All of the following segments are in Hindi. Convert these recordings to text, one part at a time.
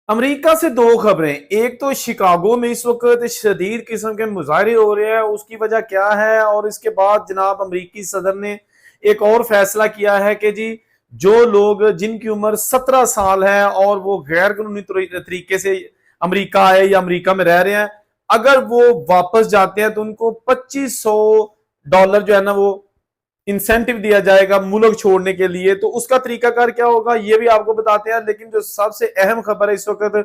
अमेरिका से दो खबरें। एक तो शिकागो में इस वक्त शदीद किस्म के मुजाहरे हो रहे हैं, उसकी वजह क्या है। और इसके बाद जनाब अमेरिकी सदर ने एक और फैसला किया है कि जी जो लोग जिनकी उम्र 17 साल है और वो गैर कानूनी तरीके से अमेरिका आए या अमेरिका में रह रहे हैं, अगर वो वापस जाते हैं तो उनको $2500 जो है ना वो इंसेंटिव दिया जाएगा मुल्क छोड़ने के लिए। तो उसका तरीकाकार क्या होगा ये भी आपको बताते हैं। लेकिन जो सबसे अहम खबर है इस वक्त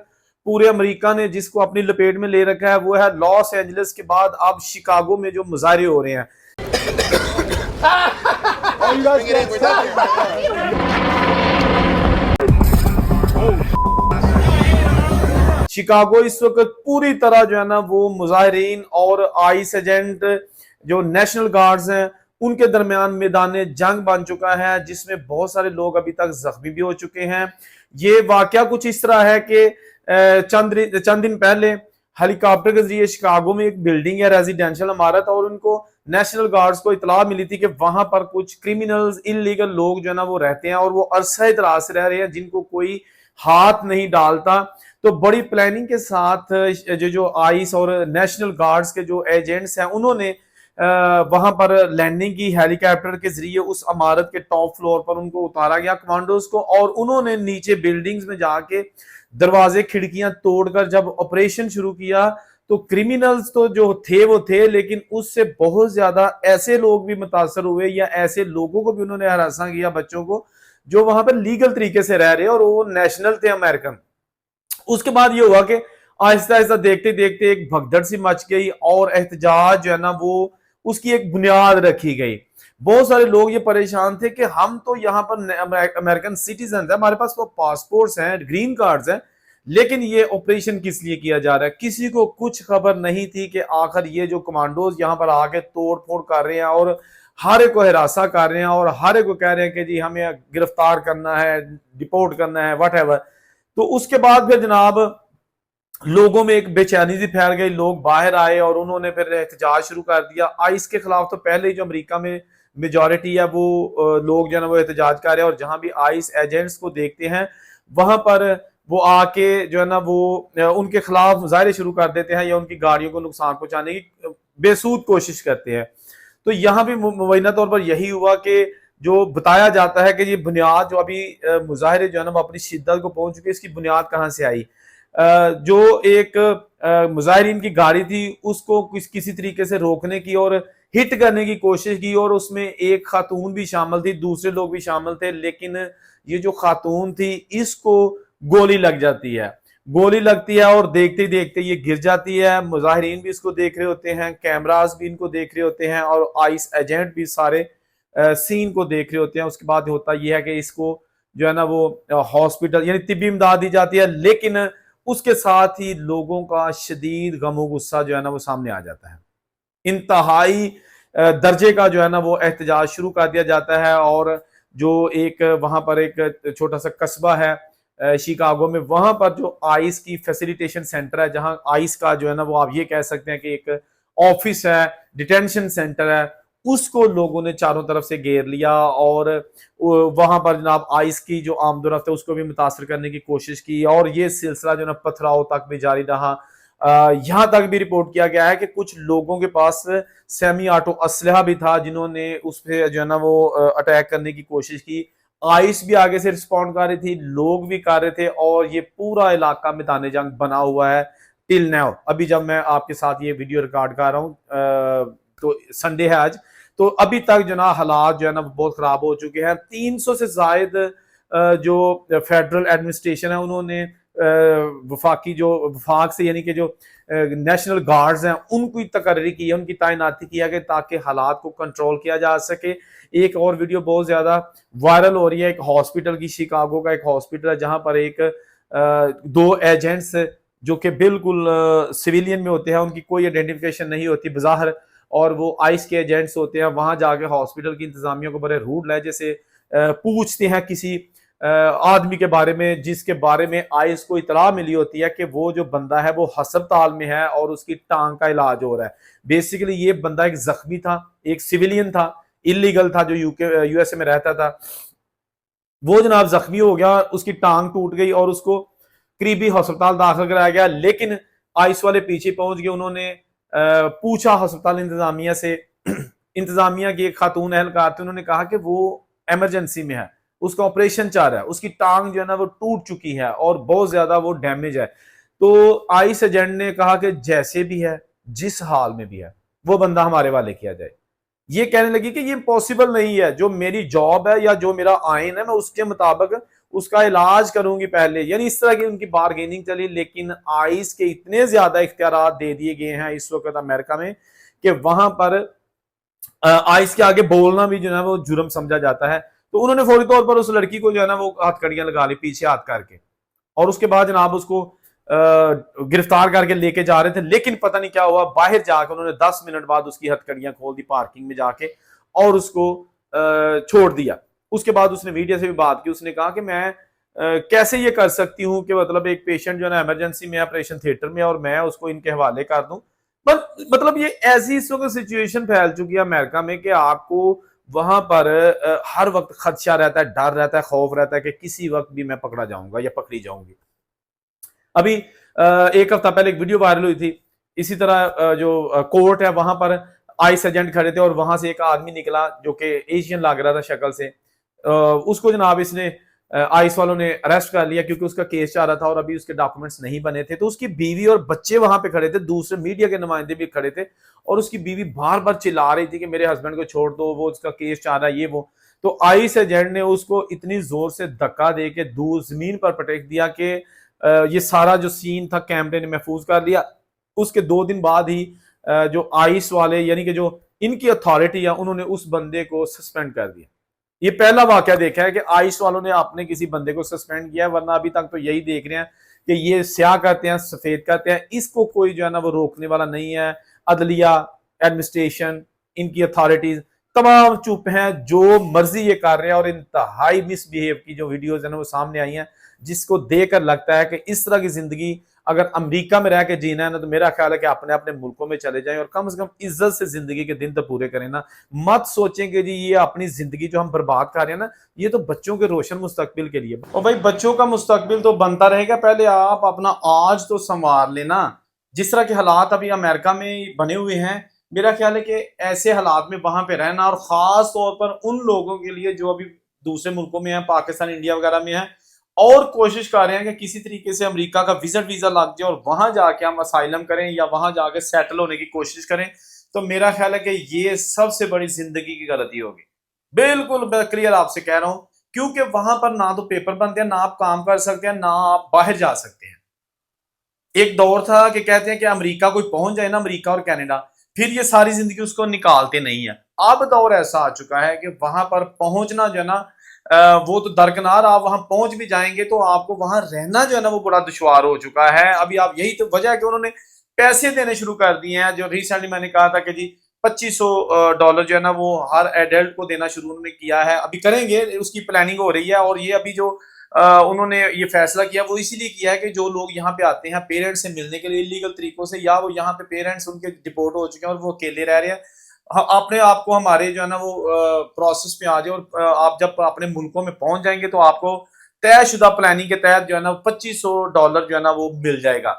पूरे अमेरिका ने जिसको अपनी लपेट में ले रखा है वो है लॉस एंजलिस के बाद अब शिकागो में जो मुजाहरे हो रहे हैं। शिकागो इस वक्त पूरी तरह जो है ना वो मुजाहिरीन और आइस एजेंट जो नेशनल गार्ड्स हैं उनके दरमियान मैदान जंग बन चुका है, जिसमें बहुत सारे लोग अभी तक जख्मी भी हो चुके हैं। ये वाकया कुछ इस तरह है कि चंद दिन पहले हेलीकॉप्टर के जरिए शिकागो में एक बिल्डिंग है रेजिडेंशियल इमारत, और उनको नेशनल गार्ड्स को इतला मिली थी कि वहां पर कुछ क्रिमिनल्स इलीगल लोग जो है ना वो रहते हैं और वो अरसा दराज से रह रहे हैं जिनको कोई हाथ नहीं डालता। तो बड़ी प्लानिंग के साथ जो आइस और नेशनल गार्ड्स के जो एजेंट्स हैं उन्होंने वहां पर लैंडिंग की हेलीकॉप्टर के जरिए उस इमारत के टॉप फ्लोर पर उनको उतारा गया कमांडोज को, और उन्होंने नीचे बिल्डिंग्स में जाके दरवाजे खिड़कियां तोड़कर जब ऑपरेशन शुरू किया तो क्रिमिनल्स तो जो थे वो थे, लेकिन उससे बहुत ज्यादा ऐसे लोग भी मुतासर हुए या ऐसे लोगों को भी उन्होंने हरासा किया, बच्चों को जो वहां पर लीगल तरीके से रह रहे और वो नेशनल थे अमेरिकन। उसके बाद ये हुआ कि आहिस्ता आहिस्ता देखते देखते एक भगदड़ सी मच गई और एहतजाज जो है ना वो उसकी एक बुनियाद रखी गई। बहुत सारे लोग ये परेशान थे कि हम तो यहाँ पर अमेरिकन सिटीजन है, हमारे पास तो पासपोर्ट्स हैं, ग्रीन कार्ड्स हैं, लेकिन ये ऑपरेशन किस लिए किया जा रहा है। किसी को कुछ खबर नहीं थी कि आखिर ये जो कमांडोज यहाँ पर आके तोड़ फोड़ कर रहे हैं और हर एक को हिरासा कर रहे हैं और हर एक को कह रहे हैं कि जी हमें गिरफ्तार करना है, डिपोर्ट करना है, वट एवर। तो उसके बाद फिर जनाब लोगों में एक बेचैनी सी फैल गई, लोग बाहर आए और उन्होंने फिर एहतजाज शुरू कर दिया आइस के खिलाफ। तो पहले ही जो अमेरिका में मेजॉरिटी है वो लोग जो है ना वो एहतजाज कर रहे हैं, और जहां भी आइस एजेंट्स को देखते हैं वहां पर वो आके जो है ना वो उनके खिलाफ मुजाहरे शुरू कर देते हैं या उनकी गाड़ियों को नुकसान पहुंचाने की बेसूद कोशिश करते हैं। तो यहाँ भी मुबैना तौर पर यही हुआ कि जो बताया जाता है कि ये बुनियाद जो अभी मुजाहरे जो है ना वो अपनी शिद्दत को पहुंच चुके, इसकी बुनियाद कहाँ से आई। जो एक मुजाहिरीन की गाड़ी थी उसको किसी तरीके से रोकने की और हिट करने की कोशिश की, और उसमें एक खातून भी शामिल थी, दूसरे लोग भी शामिल थे, लेकिन ये जो खातून थी इसको गोली लग जाती है। गोली लगती है और देखते देखते ये गिर जाती है। मुजाहिरीन भी इसको देख रहे होते हैं, कैमरास भी इनको देख रहे होते हैं और आइस एजेंट भी सारे सीन को देख रहे होते हैं। उसके बाद होता यह है कि इसको जो है ना वो हॉस्पिटल यानी तिब्बी इमदाद दी जाती है, लेकिन उसके साथ ही लोगों का शदीद गमो गुस्सा जो है ना वो सामने आ जाता है। इंतहाई दर्जे का जो है ना वो एहतजाज शुरू कर दिया जाता है। और जो एक वहां पर एक छोटा सा कस्बा है शिकागो में, वहां पर जो आइस की फैसिलिटेशन सेंटर है, जहां आइस का जो है ना वो आप ये कह सकते हैं कि एक ऑफिस है, डिटेंशन सेंटर है, उसको लोगों ने चारों तरफ से घेर लिया और वहां पर जनाब आइस की जो आमदोरफ्त है उसको भी मुतासर करने की कोशिश की, और ये सिलसिला जो है पथराव तक भी जारी रहा। यहां तक भी रिपोर्ट किया गया है कि कुछ लोगों के पास सेमी ऑटो असलहा भी था जिन्होंने उस पर जो है ना वो अटैक करने की कोशिश की। आइस भी आगे से रिस्पॉन्ड कर रही थी, लोग भी कर रहे थे, और ये पूरा इलाका मैदान जंग बना हुआ है टिल नाउ। अभी जब मैं आपके साथ ये वीडियो रिकॉर्ड कर रहा हूँ तो संडे है आज, तो अभी तक जो ना हालात जो है ना बहुत खराब हो चुके हैं। 300 से जायद जो फेडरल एडमिनिस्ट्रेशन है उन्होंने वफाकी जो वफाक से यानी कि जो नेशनल गार्ड्स हैं उनकी तकर्री की है, उनकी तैनाती किया गया ताकि हालात को कंट्रोल किया जा सके। एक और वीडियो बहुत ज्यादा वायरल हो रही है, एक हॉस्पिटल की, शिकागो का एक हॉस्पिटल है जहां पर एक दो एजेंट्स जो कि बिल्कुल सिविलियन में होते हैं, उनकी कोई आइडेंटिफिकेशन नहीं होती बाहर, और वो आइस के एजेंट्स होते हैं, वहां जाके हॉस्पिटल की इंतजामिया को बड़े रूड लहजे से पूछते हैं किसी आदमी के बारे में जिसके बारे में आइस को इतला मिली होती है कि वो जो बंदा है वो हस्पताल में है और उसकी टांग का इलाज हो रहा है। बेसिकली ये बंदा एक जख्मी था, एक सिविलियन था, इलीगल था, जो यूएसए में रहता था। वो जनाब जख्मी हो गया, उसकी टांग टूट गई और उसको करीबी अस्पताल दाखिल कराया गया, लेकिन आइस वाले पीछे पहुंच गए। उन्होंने पूछा अस्पताल इंतजामिया से, इंतजामिया की एक खातून एहलकार थी, उन्होंने कहा कि वो इमरजेंसी में है, उसका ऑपरेशन चल रहा है, उसकी टांग जो है ना वो टूट चुकी है और बहुत ज्यादा वो डैमेज है। तो आइस एजेंट ने कहा कि जैसे भी है, जिस हाल में भी है, वो बंदा हमारे वाले किया जाए। ये कहने लगी कि ये पॉसिबल नहीं है, जो मेरी जॉब है या जो मेरा आइन है मैं उसके मुताबिक उसका इलाज करूंगी पहले। यानी इस तरह की उनकी बार्गेनिंग चली, लेकिन आइस के इतने ज्यादा इख्तियार दे दिए गए हैं इस वक्त अमेरिका में कि वहां पर आइस के आगे बोलना भी जो है वो जुर्म समझा जाता है। तो उन्होंने फौरी तौर पर उस लड़की को जो है ना वो हथकड़ियां लगा ली पीछे हाथ करके, और उसके बाद जनाब उसको गिरफ्तार करके लेके जा रहे थे। लेकिन पता नहीं क्या हुआ, बाहर जाकर उन्होंने 10 मिनट बाद उसकी हथकड़ियां खोल दी पार्किंग में जाके और उसको छोड़ दिया। उसके बाद उसने मीडिया से भी बात की, उसने कहा कि मैं कैसे ये कर सकती हूँ कि मतलब एक पेशेंट जो है ना इमरजेंसी में ऑपरेशन थिएटर में और मैं उसको इनके हवाले कर दूं। पर मतलब ये ऐसी इस वक्त सिचुएशन फैल चुकी है अमेरिका में कि आपको वहां पर हर वक्त खदशा रहता है, डर रहता है, खौफ रहता है कि किसी वक्त भी मैं पकड़ा जाऊंगा या पकड़ी जाऊंगी। अभी एक हफ्ता पहले एक वीडियो वायरल हुई थी, इसी तरह जो कोर्ट है वहां पर आइस एजेंट खड़े थे और वहां से एक आदमी निकला जो कि एशियन लग रहा था शक्ल से। उसको जनाब इसने आइस वालों ने अरेस्ट कर लिया क्योंकि उसका केस चल रहा था और अभी उसके डॉक्यूमेंट्स नहीं बने थे। तो उसकी बीवी और बच्चे वहां पे खड़े थे, दूसरे मीडिया के नुमाइंदे भी खड़े थे और उसकी बीवी बार बार चिल्ला रही थी कि मेरे हस्बैंड को छोड़ दो, वो उसका केस चल रहा है, ये वो। तो आइस एजेंट ने उसको इतनी जोर से धक्का दे के दूर जमीन पर पटक दिया कि ये सारा जो सीन था कैमरे ने महफूज कर लिया। उसके 2 दिन बाद ही जो आइस वाले यानी कि जो इनकी अथॉरिटी है उन्होंने उस बंदे को सस्पेंड कर दिया। ये पहला वाकया देखा है कि आइस वालों ने अपने किसी बंदे को सस्पेंड किया है, वरना अभी तक तो यही देख रहे हैं कि ये स्याह करते हैं, सफेद करते हैं, इसको कोई जो है ना वो रोकने वाला नहीं है। अदलिया, एडमिनिस्ट्रेशन, इनकी अथॉरिटीज तमाम चुप हैं, जो मर्जी ये कर रहे हैं। और इंतहाई मिसबिहेव की जो वीडियोज है ना वो सामने आई हैं, जिसको देखकर लगता है कि इस तरह की जिंदगी अगर अमेरिका में रह के जीना है ना तो मेरा ख्याल है कि अपने अपने मुल्कों में चले जाएं और कम से कम इज्जत से जिंदगी के दिन तो पूरे करें ना। मत सोचेंगे जी ये अपनी जिंदगी जो हम बर्बाद कर रहे हैं ना, ये तो बच्चों के रोशन मुस्तकबिल के लिए। और भाई बच्चों का मुस्तकबिल तो बनता रहेगा, पहले आप अपना आज तो संवार लेना। जिस तरह के हालात अभी अमेरिका में बने हुए हैं, मेरा ख्याल है कि ऐसे हालात में वहां पे रहना, और खास तौर पर उन लोगों के लिए जो अभी दूसरे मुल्कों में है, पाकिस्तान, इंडिया वगैरह में है, और कोशिश कर रहे हैं कि किसी तरीके से अमेरिका का विजिट वीजा लग जाए और वहां जाके हम असाइलम करें या वहां जाके सेटल होने की कोशिश करें, तो मेरा ख्याल है कि ये सबसे बड़ी जिंदगी की गलती होगी। बिल्कुल मैं क्लियर आपसे कह रहा हूं, क्योंकि वहां पर ना तो पेपर बनते हैं, ना आप काम कर सकते हैं, ना आप बाहर जा सकते हैं। एक दौर था कि कहते हैं कि अमेरिका कोई पहुंच जाए ना, अमेरिका और कनाडा, फिर ये सारी जिंदगी उसको निकालते नहीं है। अब दौर ऐसा आ चुका है कि वहां पर पहुंचना जो है ना वो तो दरकिनार, आप वहां पहुंच भी जाएंगे तो आपको वहां रहना जो है ना वो बड़ा दुश्वार हो चुका है। अभी आप यही तो वजह है कि उन्होंने पैसे देने शुरू कर दिए हैं। जो रिसेंटली मैंने कहा था कि जी $2500 जो है ना वो हर एडल्ट को देना शुरू उन्होंने किया है, अभी करेंगे, उसकी प्लानिंग हो रही है। और ये अभी जो उन्होंने ये फैसला किया वो इसीलिए किया है कि जो लोग यहाँ पे आते हैं पेरेंट्स से मिलने के लिए इलीगल तरीकों से, या वो यहाँ पे पेरेंट्स उनके डिपोर्ट हो चुके हैं और वो अकेले रह रहे हैं, अपने आप को हमारे जो है ना वो प्रोसेस में आ जाए। और आप जब अपने मुल्कों में पहुंच जाएंगे तो आपको तयशुदा प्लानिंग के तहत जो है ना $2500 जो है ना वो मिल जाएगा।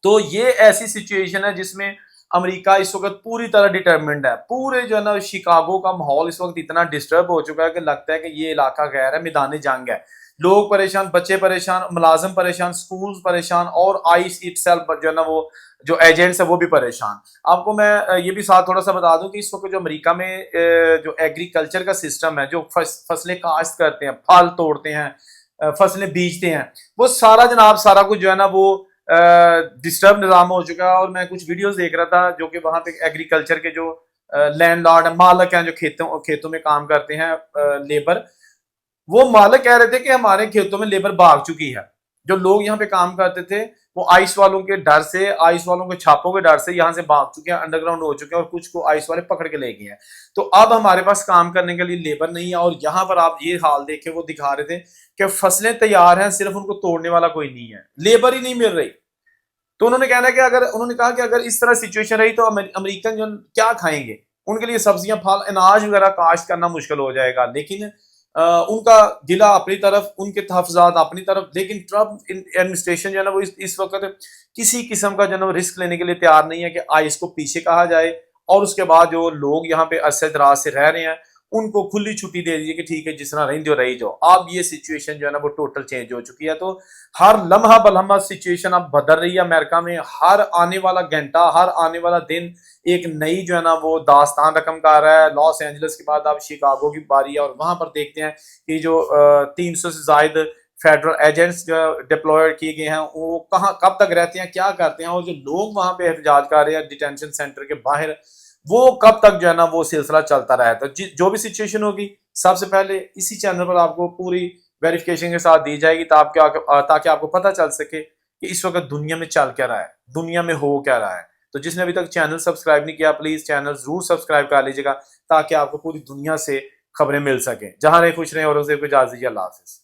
तो ये ऐसी सिचुएशन है जिसमें अमेरिका इस वक्त पूरी तरह डिटर्मिन्ड है। पूरे जो है ना शिकागो का माहौल इस वक्त इतना डिस्टर्ब हो चुका है कि लगता है कि ये इलाका गैर है, मैदान जंग है। लोग परेशान, बच्चे परेशान, मुलाजिम परेशान, स्कूल परेशान, और आइस इटसेल्फ जो है ना वो जो एजेंट्स है वो भी परेशान। आपको मैं ये भी साथ थोड़ा सा बता दूं कि इस वक्त जो अमेरिका में जो एग्रीकल्चर का सिस्टम है, जो फसलें काश्त करते हैं, फल तोड़ते हैं, फसलें बीजते हैं, वो सारा जनाब सारा कुछ जो है ना वो डिस्टर्ब निजाम हो चुका है। और मैं कुछ वीडियोस देख रहा था जो कि वहां पे एग्रीकल्चर के जो लैंडलॉर्ड है, मालक हैं, जो खेतों में काम करते हैं, लेबर, वो मालिक कह रहे थे कि हमारे खेतों में लेबर भाग चुकी है। जो लोग यहाँ पे काम करते थे वो आइस वालों के डर से, आइस वालों के छापों के डर से यहाँ से भाग चुके हैं, अंडरग्राउंड हो चुके हैं, और कुछ को आइस वाले पकड़ के ले गए हैं। तो अब हमारे पास काम करने के लिए लेबर नहीं है। और यहाँ पर आप ये हाल देखे, वो दिखा रहे थे कि फसलें तैयार हैं, सिर्फ उनको तोड़ने वाला कोई नहीं है, लेबर ही नहीं मिल रही। तो उन्होंने कहना कि अगर, उन्होंने कहा कि अगर इस तरह सिचुएशन रही तो अमेरिकन जो क्या खाएंगे, उनके लिए सब्जियां, फल, अनाज वगैरह काश्त करना मुश्किल हो जाएगा। लेकिन उनका गिला अपनी तरफ, उनके तहफ़्फ़ुज़ात अपनी तरफ, लेकिन ट्रम्प एडमिनिस्ट्रेशन जो है ना वो इस वक्त किसी किस्म का जो है ना रिस्क लेने के लिए तैयार नहीं है कि आइस को पीछे कहा जाए और उसके बाद जो लोग यहाँ पे अरसे दराज से रह रहे हैं उनको खुली छुट्टी दे दीजिए कि ठीक है जिस तरह रही जो रही जाओ। अब ये सिचुएशन जो है ना वो टोटल चेंज हो चुकी है। तो हर लम्हा बलम्हा सिचुएशन अब बदल रही है अमेरिका में। हर आने वाला घंटा, हर आने वाला दिन एक नई जो है ना वो दास्तान रकम कर रहा है। लॉस एंजलिस के बाद अब शिकागो की बारी है और वहां पर देखते हैं कि जो 300 से ज्यादा फेडरल एजेंट्स जो डिप्लॉयड किए गए हैं वो कहाँ कब तक रहते हैं, क्या करते हैं, और जो लोग वहां पे एहतजाज कर रहे हैं डिटेंशन सेंटर के बाहर, वो कब तक जो है ना वो सिलसिला चलता रहा है। तो जो भी सिचुएशन होगी सबसे पहले इसी चैनल पर आपको पूरी वेरिफिकेशन के साथ दी जाएगी ताकि आपको पता चल सके कि इस वक्त दुनिया में चल क्या रहा है, दुनिया में हो क्या रहा है। तो जिसने अभी तक चैनल सब्सक्राइब नहीं किया प्लीज चैनल जरूर सब्सक्राइब कर लीजिएगा ताकि आपको पूरी दुनिया से खबरें मिल सकें। जहां रहे खुश रहें और उसे इजाजत दीजिए। अल्लाह हाफिज।